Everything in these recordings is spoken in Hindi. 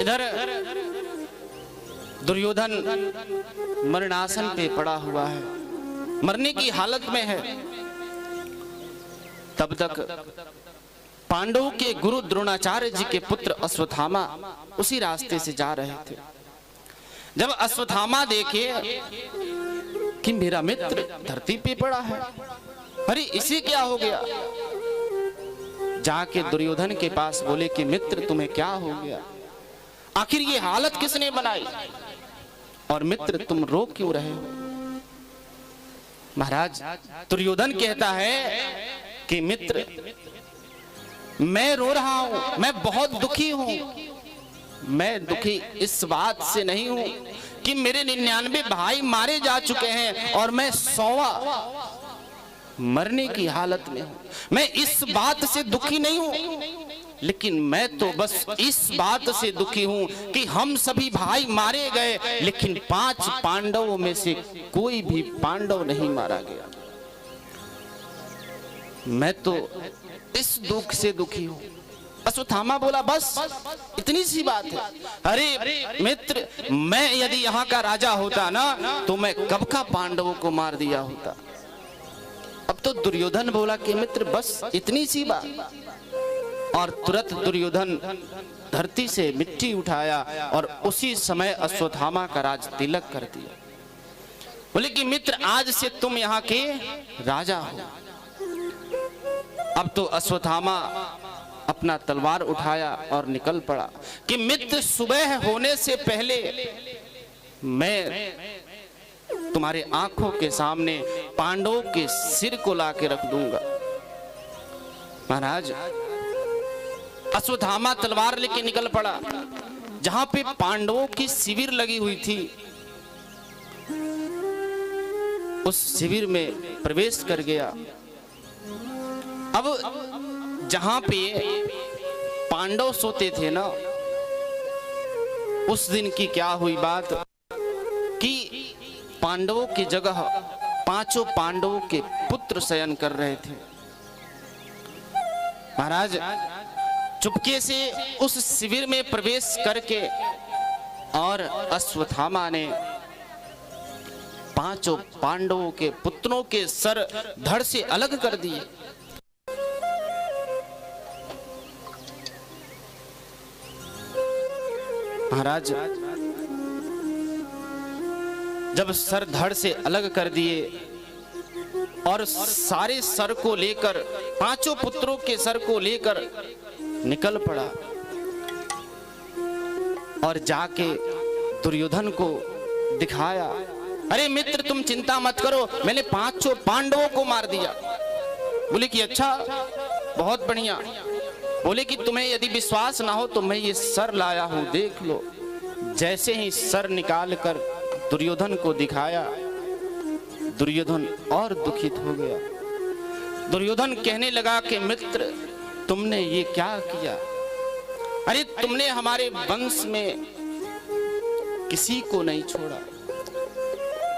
इधर दुर्योधन मरणासन पे पड़ा हुआ है, मरने की हालत में है। तब तक पांडवों के गुरु द्रोणाचार्य जी के पुत्र अश्वत्थामा उसी रास्ते से जा रहे थे। जब अश्वत्थामा देखे कि मेरा मित्र धरती पे पड़ा है, अरे इसे क्या हो गया, जाके दुर्योधन के पास बोले कि मित्र तुम्हें क्या हो गया, आखिर ये हालत किसने बनाई, और मित्र तुम रो क्यों रहे हो। महाराज दुर्योधन कहता है कि मित्र मैं रो रहा हूं, मैं बहुत दुखी हूं। मैं दुखी इस बात से नहीं हूं कि मेरे 99 भाई मारे जा चुके हैं और मैं 100वां मरने की हालत में हूं। मैं इस बात से दुखी नहीं हूं, लेकिन मैं तो बस इस बात से दुखी हूं कि हम सभी भाई मारे गए, लेकिन 5 पांडवों में से कोई भी पांडव नहीं मारा गया। मैं तो इस दुख से दुखी हूं। अश्वत्थामा बोला बस इतनी सी बात है। अरे मित्र, मैं यदि यहाँ का राजा होता ना तो मैं कब का पांडवों को मार दिया होता। अब तो दुर्योधन बोला कि मित्र बस इतनी सी बात, और तुरंत दुर्योधन धरती से मिट्टी उठाया और उसी समय अश्वत्थामा का राज तिलक कर दिया। बोले कि मित्र आज से तुम यहाँ के राजा हो। अब तो अश्वत्थामा अपना तलवार उठाया और निकल पड़ा कि मित्र सुबह होने से पहले मैं तुम्हारे आंखों के सामने पांडवों के सिर को लाके रख दूंगा। महाराज अश्वत्थामा तलवार लेके निकल पड़ा। जहां पे पांडवों की शिविर लगी हुई थी, उस शिविर में प्रवेश कर गया। अब जहां पे पांडव सोते थे ना, उस दिन की क्या हुई बात कि पांडवों की जगह 5 पांडवों के पुत्र शयन कर रहे थे। महाराज चुपके से उस शिविर में प्रवेश करके और अश्वत्थामा ने 5 पांडवों के पुत्रों के सर धड़ से अलग कर दिए। महाराज जब सर धड़ से अलग कर दिए और सारे सर को लेकर 5 पुत्रों के सर को लेकर निकल पड़ा और जाके दुर्योधन को दिखाया। अरे मित्र तुम चिंता मत करो, मैंने 5 पांडवों को मार दिया। बोले कि अच्छा बहुत बढ़िया। बोले कि तुम्हें यदि विश्वास ना हो तो मैं ये सर लाया हूं, देख लो। जैसे ही सर निकाल कर दुर्योधन को दिखाया, दुर्योधन और दुखित हो गया। दुर्योधन कहने लगा कि मित्र तुमने ये क्या किया, अरे तुमने हमारे वंश में किसी को नहीं छोड़ा,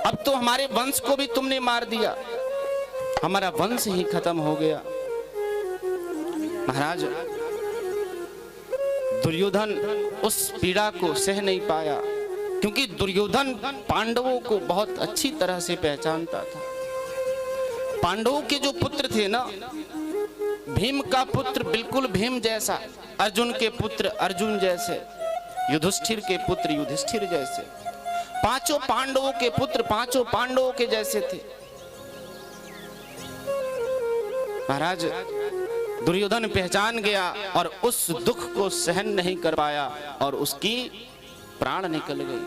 अब तो हमारे वंश को भी तुमने मार दिया, हमारा वंश ही खत्म हो गया। महाराज दुर्योधन उस पीड़ा को सह नहीं पाया, क्योंकि दुर्योधन पांडवों को बहुत अच्छी तरह से पहचानता था। पांडवों के जो पुत्र थे ना, भीम का पुत्र बिल्कुल भीम जैसा, अर्जुन के पुत्र अर्जुन जैसे, युधिष्ठिर के पुत्र युधिष्ठिर जैसे, 5 पांडवों के पुत्र 5 पांडवों के जैसे थे। महाराज दुर्योधन पहचान गया और उस दुख को सहन नहीं कर पाया और उसकी प्राण निकल गई।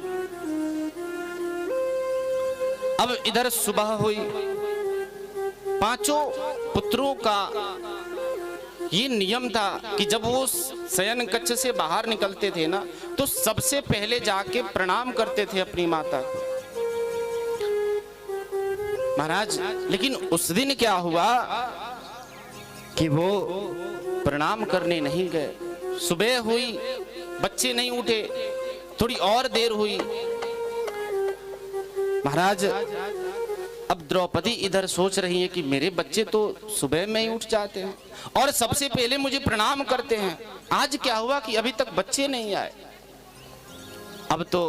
अब इधर सुबह हुई, 5 पुत्रों का ये नियम था कि जब वो शयन कक्ष से बाहर निकलते थे ना, तो सबसे पहले जाके प्रणाम करते थे अपनी माता को। महाराज लेकिन उस दिन क्या हुआ कि वो प्रणाम करने नहीं गए। सुबह हुई, बच्चे नहीं उठे, थोड़ी और देर हुई। महाराज अब द्रौपदी इधर सोच रही है कि मेरे बच्चे तो सुबह में ही उठ जाते हैं और सबसे पहले मुझे प्रणाम करते हैं, आज क्या हुआ कि अभी तक बच्चे नहीं आए। अब तो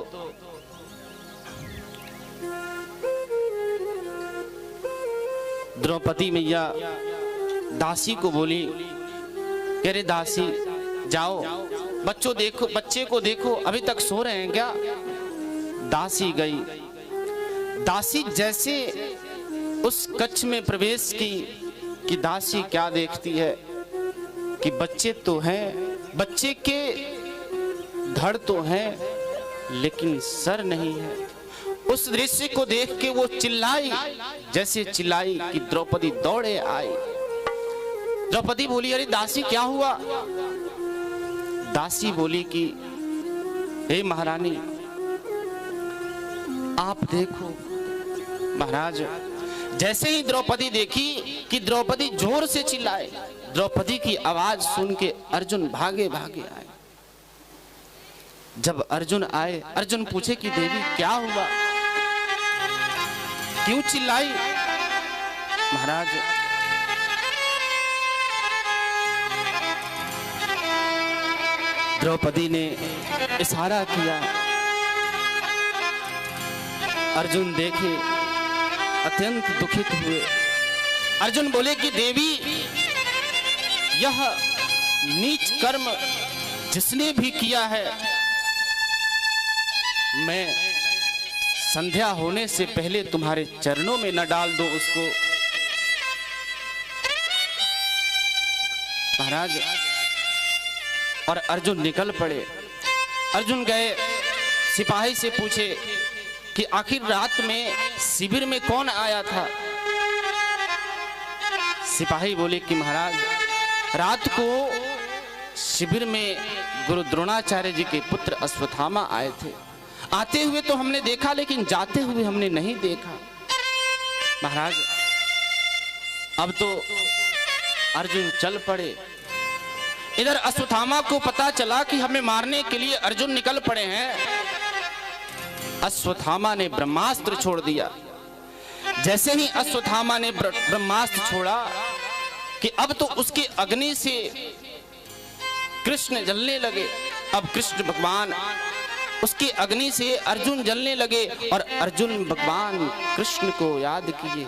द्रौपदी मैया दासी को बोली, कह रहे दासी जाओ, बच्चे को देखो अभी तक सो रहे हैं क्या। दासी गई। दासी जैसे उस कक्ष में प्रवेश की कि दासी क्या देखती है कि बच्चे तो हैं, बच्चे के धड़ तो हैं लेकिन सर नहीं है। उस दृश्य को देख के वो चिल्लाई, जैसे चिल्लाई कि द्रौपदी दौड़े आई। द्रौपदी बोली, अरे दासी क्या हुआ। दासी बोली कि हे महारानी आप देखो। महाराज जैसे ही द्रौपदी देखी कि द्रौपदी जोर से चिल्लाए, द्रौपदी की आवाज सुन के अर्जुन भागे भागे आए। जब अर्जुन आए, अर्जुन पूछे कि देवी क्या हुआ, क्यों चिल्लाई। महाराज द्रौपदी ने इशारा किया। अर्जुन देखे, अत्यंत दुखित हुए। अर्जुन बोले कि देवी यह नीच कर्म जिसने भी किया है, मैं संध्या होने से पहले तुम्हारे चरणों में न डाल दो उसको। महाराज और अर्जुन निकल पड़े। अर्जुन गए, सिपाही से पूछे कि आखिर रात में शिविर में कौन आया था। सिपाही बोले कि महाराज रात को शिविर में गुरु द्रोणाचार्य जी के पुत्र अश्वत्थामा आए थे। आते हुए तो हमने देखा लेकिन जाते हुए हमने नहीं देखा। महाराज अब तो अर्जुन चल पड़े। इधर अश्वत्थामा को पता चला कि हमें मारने के लिए अर्जुन निकल पड़े हैं। अश्वत्थामा ने ब्रह्मास्त्र छोड़ दिया। जैसे ही अश्वत्थामा ने ब्रह्मास्त्र छोड़ा कि अब तो उसके अग्नि से कृष्ण जलने लगे। अब कृष्ण भगवान उसके अग्नि से अर्जुन जलने लगे और अर्जुन भगवान कृष्ण को याद किए।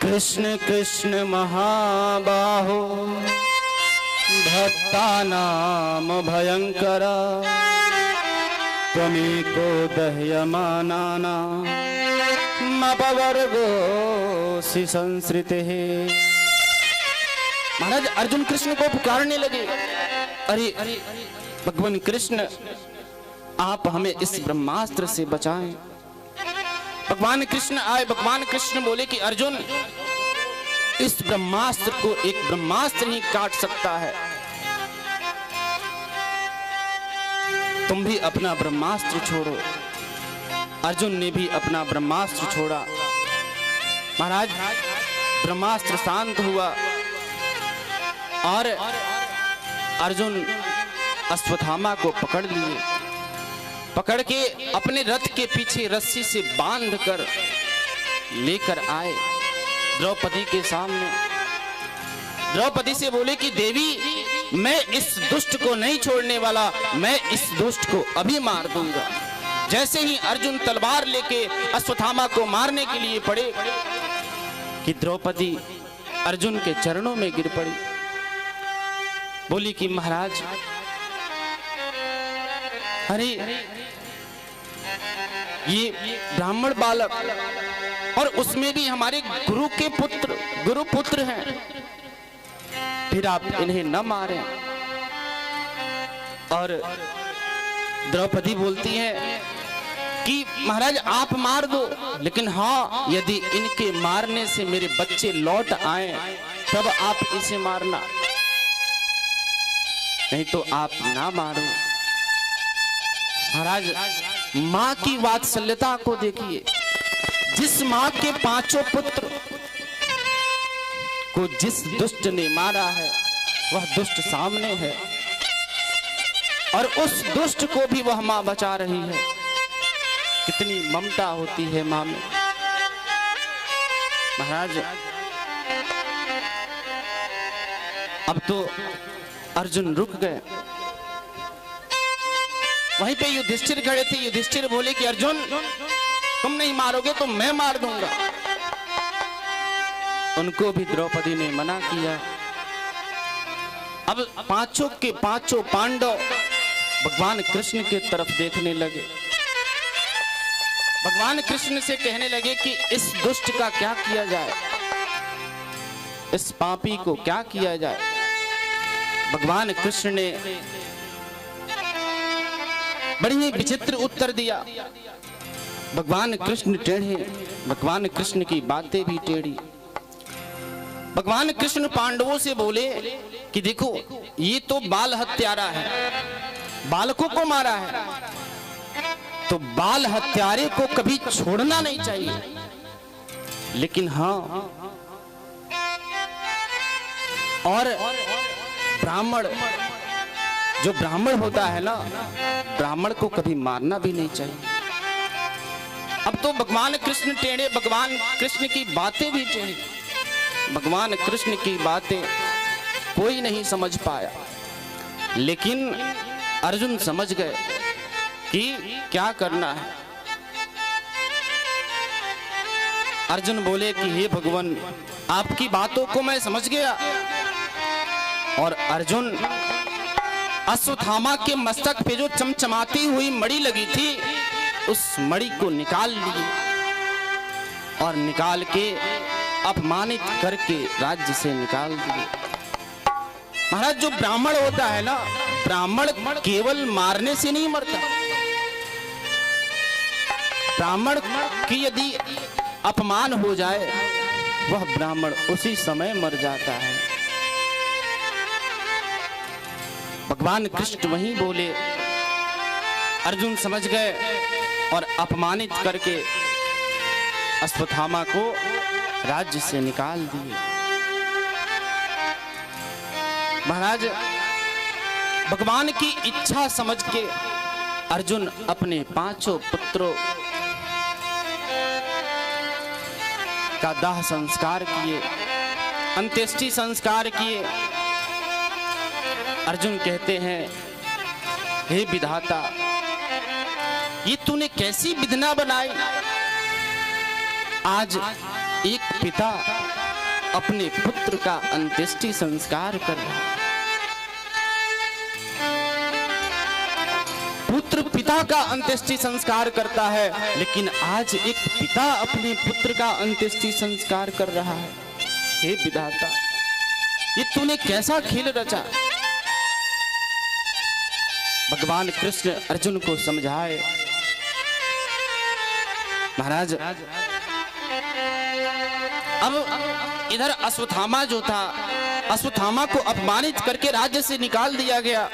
कृष्ण कृष्ण महाबाहो भक्तानाम भयंकर त्वमेको दह्यमानानाम अपवर्गोऽसि संसृतेः। महाराज अर्जुन कृष्ण को पुकारने लगे, अरे भगवान कृष्ण आप हमें इस ब्रह्मास्त्र से बचाएं। भगवान कृष्ण आए। भगवान कृष्ण बोले कि अर्जुन इस ब्रह्मास्त्र को एक ब्रह्मास्त्र ही काट सकता है। तुम भी अपना ब्रह्मास्त्र छोड़ो। अर्जुन ने भी अपना ब्रह्मास्त्र छोड़ा। महाराज ब्रह्मास्त्र शांत हुआ और अर्जुन अश्वत्थामा को पकड़ लिए। पकड़ के अपने रथ के पीछे रस्सी से बांध कर लेकर आए द्रौपदी के सामने। द्रौपदी से बोले कि देवी मैं इस दुष्ट को नहीं छोड़ने वाला, मैं इस दुष्ट को अभी मार दूंगा। जैसे ही अर्जुन तलवार लेके अश्वत्थामा को मारने के लिए पड़े कि द्रौपदी अर्जुन के चरणों में गिर पड़ी। बोली कि महाराज अरे ये ब्राह्मण बालक और उसमें भी हमारे गुरु पुत्र हैं, फिर आप इन्हें न मारें। और द्रौपदी बोलती है कि महाराज आप मार दो, लेकिन हाँ यदि इनके मारने से मेरे बच्चे लौट आए तब आप इसे मारना, नहीं तो आप ना मारो। महाराज माँ की वात्सल्यता को देखिए। जिस माँ के पांचों पुत्र को जिस दुष्ट ने मारा है वह दुष्ट सामने है और उस दुष्ट को भी वह माँ बचा रही है। कितनी ममता होती है माँ में। महाराज अब तो अर्जुन रुक गए। वहीं पे युधिष्ठिर खड़े थे। युधिष्ठिर बोले कि अर्जुन तुम नहीं मारोगे तो मैं मार दूंगा। उनको भी द्रौपदी ने मना किया। अब पांचों के पांचों पांडव भगवान कृष्ण की तरफ देखने लगे। भगवान कृष्ण से कहने लगे कि इस दुष्ट का क्या किया जाए, इस पापी को क्या किया जाए। भगवान कृष्ण ने बड़ी ही विचित्र उत्तर दिया। भगवान कृष्ण टेढ़े, भगवान कृष्ण की बातें भी टेढ़ी। भगवान कृष्ण पांडवों से बोले कि देखो ये तो बाल हत्यारा है, बालकों को मारा है, तो बाल हत्यारे को कभी छोड़ना नहीं चाहिए। लेकिन हाँ, और ब्राह्मण, जो ब्राह्मण होता है ना, ब्राह्मण को कभी मारना भी नहीं चाहिए। अब तो भगवान कृष्ण टेढ़े, भगवान कृष्ण की बातें भी टेढ़ी, भगवान कृष्ण की बातें कोई नहीं समझ पाया। लेकिन अर्जुन समझ गए कि क्या करना है। अर्जुन बोले कि हे भगवान, आपकी बातों को मैं समझ गया। और अर्जुन अश्वत्थामा के मस्तक पे जो चमचमाती हुई मणि लगी थी, उस मणि को निकाल ली और निकाल के अपमानित करके राज्य से निकाल दिए। महाराज, जो ब्राह्मण होता है ना, ब्राह्मण केवल मारने से नहीं मरता। ब्राह्मण की यदि अपमान हो जाए, वह ब्राह्मण उसी समय मर जाता है। भगवान कृष्ण वहीं बोले। अर्जुन समझ गए और अपमानित करके अश्वत्थामा को राज्य से निकाल दिए। महाराज, भगवान की इच्छा समझ के अर्जुन अपने पांचों पुत्रों का दाह संस्कार किए, अंत्येष्टि संस्कार किए। अर्जुन कहते हैं, हे विधाता, ये तूने कैसी विधना बनाई। आज एक पिता अपने पुत्र का अंत्येष्टि संस्कार कर रहा है। पुत्र पिता का अंत्येष्टि संस्कार करता है, लेकिन आज एक पिता अपने पुत्र का अंत्येष्टि संस्कार कर रहा है। हे विधाता, ये तूने कैसा खेल रचा। भगवान कृष्ण अर्जुन को समझाए। महाराज, अब इधर अश्वत्थामा जो था, अश्वत्थामा को अपमानित करके राज्य से निकाल दिया गया।